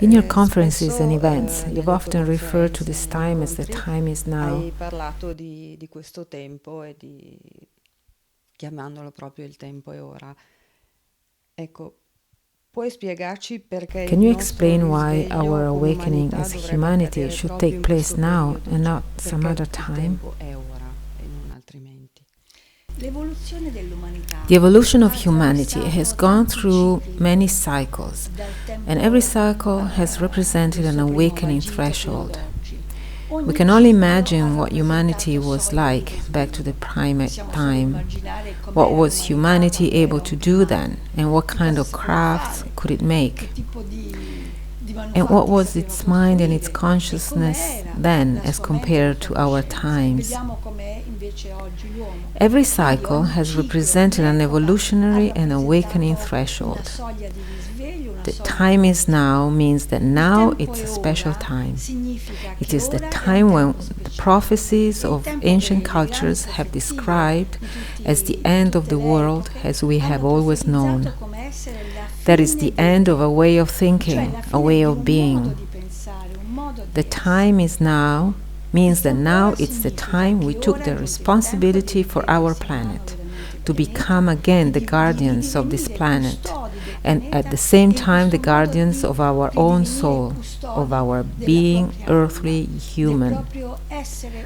In your conferences and events, you've often referred to this time as the time is now. Hai parlato di questo tempo e chiamandolo proprio il tempo è ora. Ecco, puoi spiegarci perché Can you explain why our awakening as humanity should take place now and not some other time? È ora e non altrimenti. The evolution of humanity has gone through many cycles, and every cycle has represented an awakening threshold. We can only imagine what humanity was like back to the primate time. What was humanity able to do then, and what kind of crafts could it make? And what was its mind and its consciousness then as compared to our times? Every cycle has represented an evolutionary and awakening threshold. The time is now means that now it's a special time. It is the time when the prophecies of ancient cultures have described as the end of the world as we have always known. That is the end of a way of thinking, a way of being. The time is now means that now it's the time we took the responsibility for our planet, to become again the guardians of this planet, and at the same time the guardians of our own soul, of our being earthly human,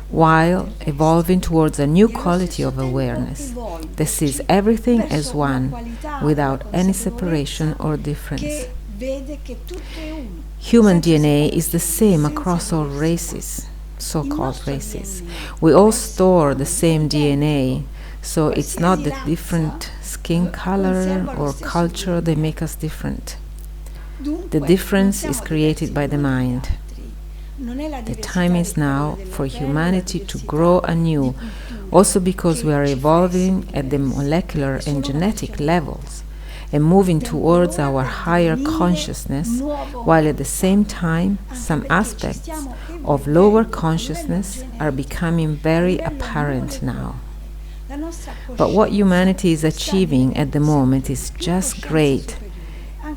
while evolving towards a new quality of awareness that sees everything as one, without any separation or difference. Human DNA is the same across all races, so-called races. We all store the same DNA, so it's not the different skin color or culture that make us different. The difference is created by the mind. The time is now for humanity to grow anew, also because we are evolving at the molecular and genetic levels and moving towards our higher consciousness, while at the same time some aspects of lower consciousness are becoming very apparent now. But what humanity is achieving at the moment is just great.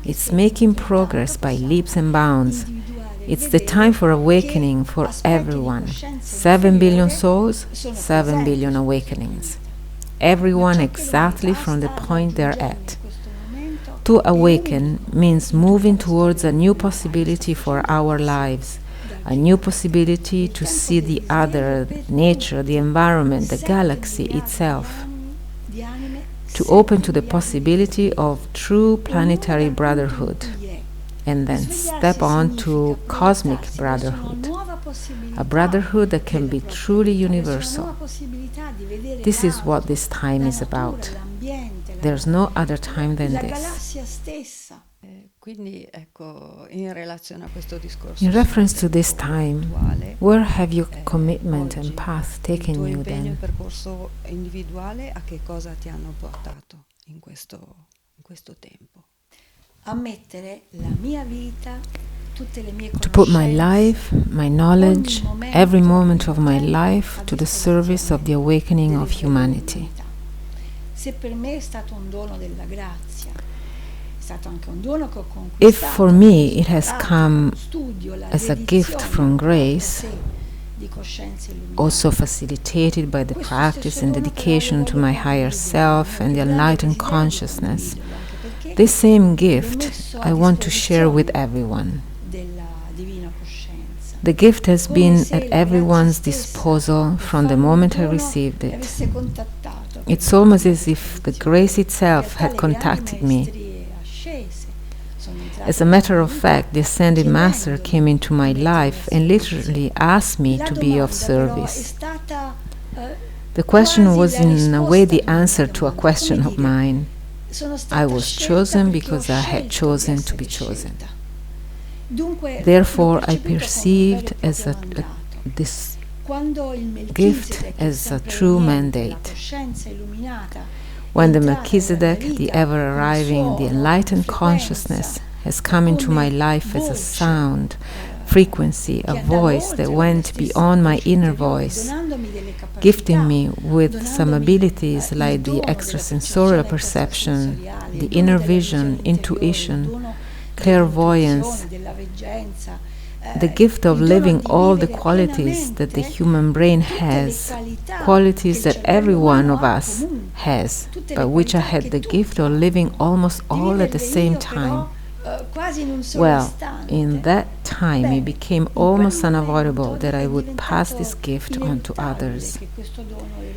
It's making progress by leaps and bounds. It's the time for awakening for everyone. 7 billion souls, 7 billion awakenings. Everyone exactly from the point they're at. To awaken means moving towards a new possibility for our lives, a new possibility to see the other, nature, the environment, the galaxy itself, to open to the possibility of true planetary brotherhood, and then step on to cosmic brotherhood, a brotherhood that can be truly universal. This is what this time is about. There's no other time than this. Quindi, ecco, in relazione a questo discorso, in reference to this time, where have your commitment and path taken you then? Il percorso individuale a che cosa ti hanno portato in questo tempo? A mettere la mia vita, tutte le mie conoscenze, to put my life, my knowledge, every moment of my life to the service of the awakening of humanity. Se per me è stato un dono della grazia, è stato anche un dono che ho conquistato. If for me it has come as a gift from grace, also facilitated by the practice and dedication to my higher self and the enlightened consciousness, this same gift I want to share with everyone. The gift has been at everyone's disposal from the moment I received it. It's almost as if the grace itself had contacted me. As a matter of fact, the Ascended Master came into my life and literally asked me to be of service. The question was in a way the answer to a question of mine. I was chosen because I had chosen to be chosen. Therefore, I perceived as this gift as a true mandate. When the Melchizedek, the ever-arriving, the enlightened consciousness, has come into my life as a sound, frequency, a voice that went beyond my inner voice, gifting me with some abilities like the extrasensorial perception, the inner vision, intuition, clairvoyance, della reggenza, the gift of il dono living di all the vivere qualities that the pienamente human brain tutte le has, qualità qualities che il that every cervello one umano of ha us comunque, has, tutte le but which I qualità had che the tutti gift of hanno, living almost di all at the viverle same io time. però quasi in un solo Well, istante. in that time it Bene, became in quel almost momento unavoidable that I è would pass this diventato gift on to inevitabile others. che questo dono lo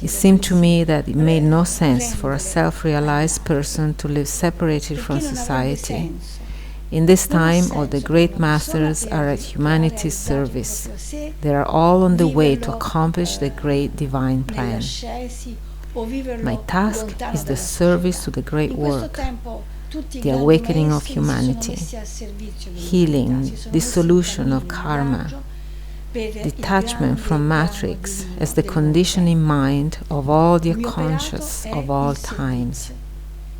It seemed to me that it made no dovessi sense for a rendere self-realized agli altri, person to live separated from perché non avrebbe society. senso. In this Non ha time, all the senso per great una persona masters per are at che ha humanity's realizzato il service. proprio sé, They are all on the way to viverlo accomplish the great divine plan. nell'ascesi o viverlo My task lontano is the dalla service società. to the great In questo work, tempo tutti i the grandi awakening of maestri si sono humanity, messi al servizio dell'umanità, healing, si sono messi in dissolution of cammino, in karma, viaggio per il detachment grande from piano matrix divino as the del nuovo conditioning tempo. mind of all the Il mio operato conscious è of all il times. servizio.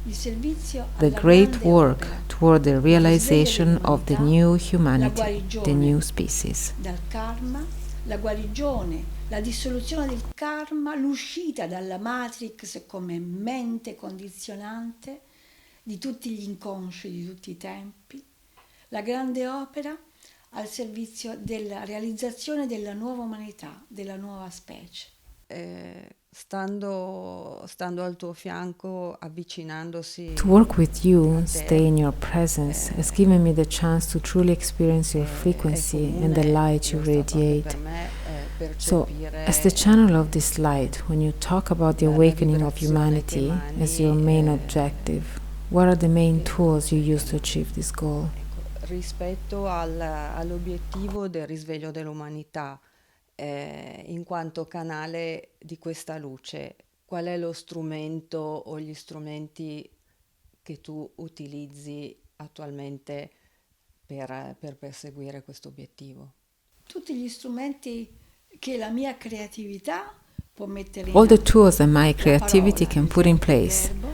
Il servizio The alla great grande work opera, toward the il risveglio realization of the dell'umanità, new la humanity, the guarigione new species. dal karma, la guarigione, la dissoluzione del karma, l'uscita dalla matrix come mente condizionante di tutti gli inconsci di tutti i tempi, la grande opera al servizio della realizzazione della nuova umanità, della nuova specie. Stando al tuo fianco, avvicinandosi To work with you, a te, stay in your presence, has given me the chance to truly experience your frequency and the light you lo è stato anche radiate. per me, So, percepire as the channel of this light, when you talk about the la awakening of vibrazione che humanity emani, as your main objective, what are the main tools you use to achieve this goal? rispetto all'obiettivo del risveglio dell'umanità, in quanto canale di questa luce, qual è lo strumento o gli strumenti che tu utilizzi attualmente per perseguire questo obiettivo? Tutti gli strumenti che la mia creatività può mettere in All the atto. tools that my La creativity parola, can ad put in esempio, il place. verbo,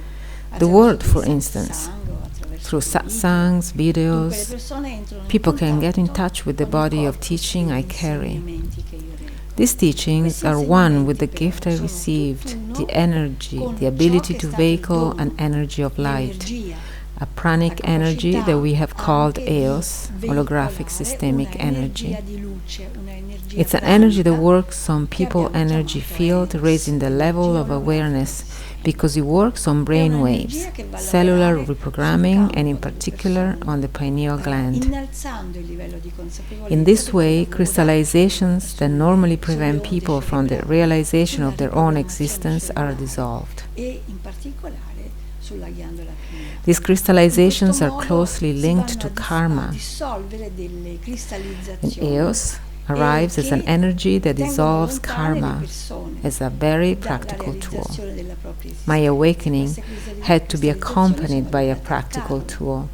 The attraverso word, dei for instance, satsang o attraverso through dei video. satsangs, Dunque, le videos, persone entrano in people can get in contatto touch with the con il body of corpus teaching I degli carry. insegnamenti che io reco. These teachings Questi are one with the insegnamenti gift I però sono received, tutt'uno the energy, con the ciò ability che è to stato il vehicle dono, an energy of light, l'energia, a pranic la energy capacità that we have called anche di EOS-Holographic veicolare Systemic una Energy. energia di luce, una energia It's an energy that pranica works on che people abbiamo energy chiamato field, EOS, raising the level energia of olografica awareness sistemica. because it works on È brain un'energia waves, che va a cellular lavorare sul reprogramming, and in campo delle particular persone, on the pineal gland. innalzando il livello di consapevolezza In this che way, poi lavora crystallizations that normally prevent sulle onde people from the cerebrali, realization sulla of their own riprogrammazione existence are cerebrale dissolved. e in particolare sulla ghiandola pineale. These crystallizations are In questo modo closely si linked vanno to a karma, dissolvere delle and cristallizzazioni EOS arrives as an che energy that tengono dissolves lontane le karma persone as a very dalla practical tool. realizzazione della propria My esistenza. awakening Queste had to be cristallizzazioni accompanied sono by a legate al practical karma. tool.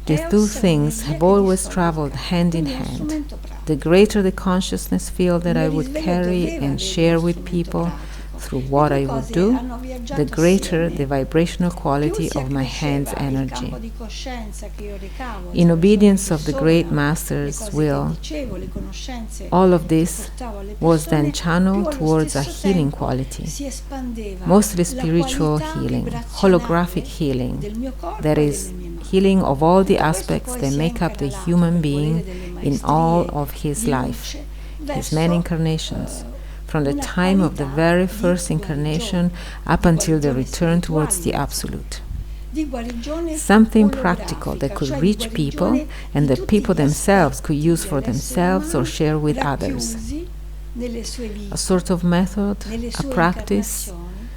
The EOS two è things un'energia have che always dissolve il traveled karma, hand in quindi è un hand. strumento pratico. The greater the consciousness field that Il I mio would risveglio carry doveva and avere share uno with strumento people pratico. through Le what due I would cose do, hanno viaggiato the greater assieme. the vibrational Più quality si of my hand's accresceva il energy. campo di coscienza che io recavo In attraverso obedience la of the great persona, le master's cose will, che dicevo, le conoscenze all of che this portavo alle was then persone, più channeled allo towards a stesso healing tempo quality, si espandeva mostly la spiritual qualità healing, vibrazionale holographic healing, del mio corpo that e is, delle mie mani. healing of all the Tutto questo aspects poi that si è make up the incanalato human per being volere delle in all maestrie of his di life, luce his verso many incarnations, from the una time of the qualità very di first incarnation guarigione, up di until the guarigione return towards the spirituale, absolute. di guarigione Something practical that olografica, could cioè di reach people guarigione and di that tutti people gli themselves could aspetti use for dell'essere themselves or umano share with others. racchiusi nelle sue vite, A sort of method, nelle a sue practice. incarnazioni,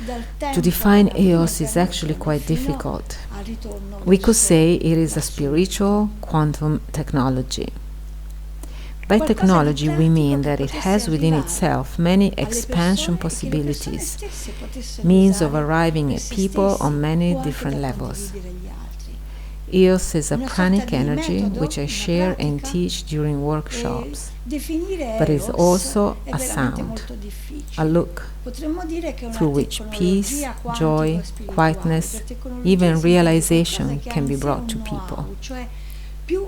dal To tempo define della prima EOS is actually incarnazione quite fino difficult. al ritorno We could verso say it is a l'assoluto. spiritual quantum technology. By Qualcosa di technology, we pratico mean che that it potesse has within arrivare itself many alle expansion persone e che le persone possibilities, stesse potessero means of usare arriving per at se people stessi on many o anche different da levels. condividere agli altri. EOS is a Una sorta pranic di energy metodo, which I una share and pratica, teach during e workshops, definire but is EOS also è a veramente sound, molto a difficile. look, Potremmo dire che è una through which peace, tecnologia quantica joy, e spirituale. quietness, Per tecnologia even si intende realization qualcosa che ha can be in sé brought to un people. know-how, cioè più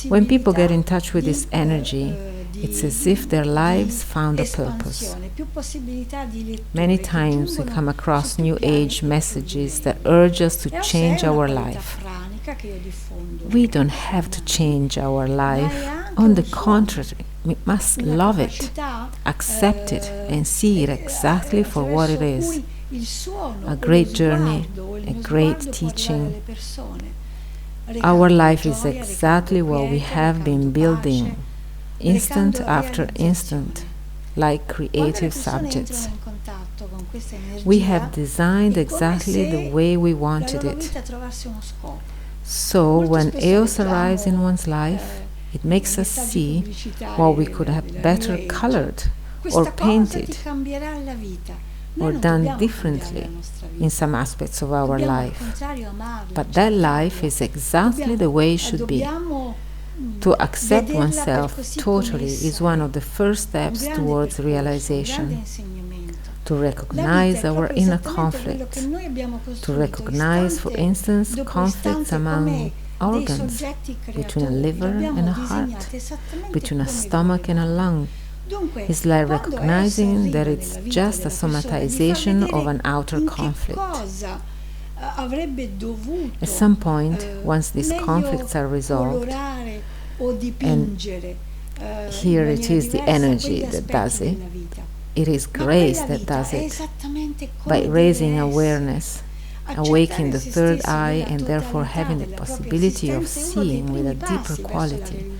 When people get possibilità in touch with di, this energy, it's as if their lives found a purpose. espansione, più possibilità di letture Many che times we giungono come across su più new piani age e più messages livelli. that urge us to EOS change è una our qualità life. pranica energetica che io diffondo. We don't have to change our life. On the contrary, we must love it, accept it, and see it exactly for what it is. A great journey, a great teaching. Our life is exactly what we have been building, instant after instant, like creative subjects. We have designed exactly the way we wanted it. So when EOS arrives in one's life, it makes us see what we could have better colored or painted or done differently in some aspects of our life. But that life is exactly the way it should be. To accept oneself totally is one of the first steps towards realization. To recognize our inner conflict. To recognize, for instance, conflicts among organs, between a liver and a heart, between a stomach and a lung. It's like recognizing that it's just a somatization of an outer conflict. At some point, once these conflicts are resolved, and here it is the energy that does it, it is grace that does it, by raising awareness, awakening the third eye, and therefore having the possibility of seeing with a deeper quality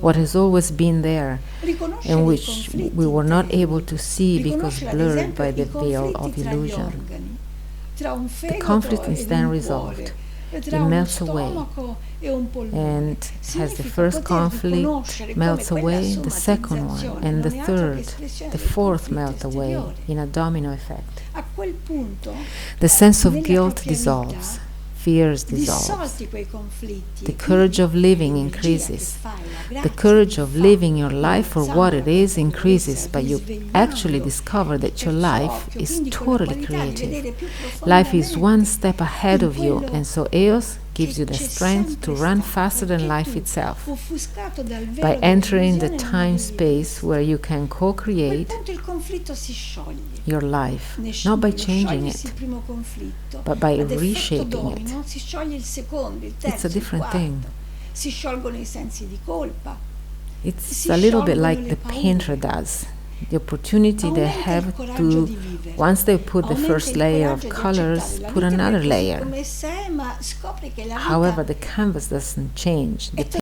what has always been there and which we were not able to see because blurred by the veil of illusion. The conflict is then resolved. It melts away, and as the first conflict melts away, the second one, and the third, the fourth melt away in a domino effect. The sense of guilt dissolves, fears dissolves. The courage of living increases. The courage of living your life for what it is increases, but you actually discover that your life is totally creative. Life is one step ahead of you, and so EOS gives you the strength to run faster than life itself by entering the time-space where you can co-create your life, not by changing it, but by reshaping it. It's a different thing. It's a little bit like the painter does. The opportunity they have to, once they put the first layer of colors, put another layer. However, the canvas doesn't change. The